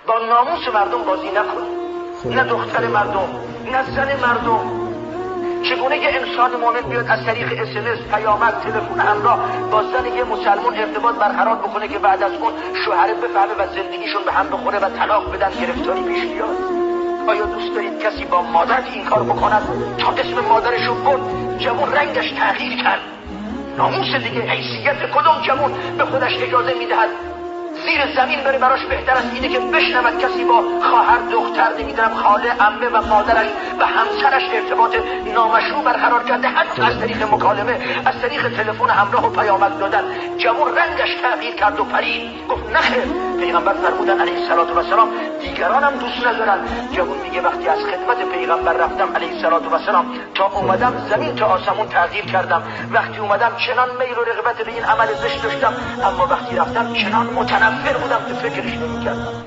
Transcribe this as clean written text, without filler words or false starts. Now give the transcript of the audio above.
با ناموس مردم بازی نکن، نه دختر مردم نه زن مردم. چگونه یه انسان مؤمن بیاد از طریق SMS، پیامک، تلفن همراه با زن یه مسلمان ارتباط برقرار بکنه که بعد از اون شوهر بفهمه و زندگیشون به هم بخوره و طلاق بدن، گرفتاری پیش بیاد؟ آیا دوست دارید کسی با مادر این کار بکند؟ تا اسم مادرشو برد، جوان رنگش تغییر کرد. ناموس دیگه، حیثیت کدوم جوان به خودش اجازه میدهد زیر زمین بره؟ براش بهتر است اینه که بشنود کسی با خواهر، دختر، نمیدونم خاله، عمه و مادرش و همسرش ارتباط نامشروع برقرار کرده، حتی از طریق مکالمه، از طریق تلفن همراه و پیامک دادن. جوان رنگش تغییر کرد و پرید، گفت نخیر. پیغمبر فرمودن علیه السلام دیگرانم دوست ندارن. جوان میگه وقتی از خدمت پیغمبر رفتم علیه السلام تا اومدم زمین تا آسمون تغییر کردم. وقتی اومدم چنان میل و رغبت به این عمل زشت داشتم، اما وقتی رفتم چنان متنفر بودم که فکرش نمی‌کردم.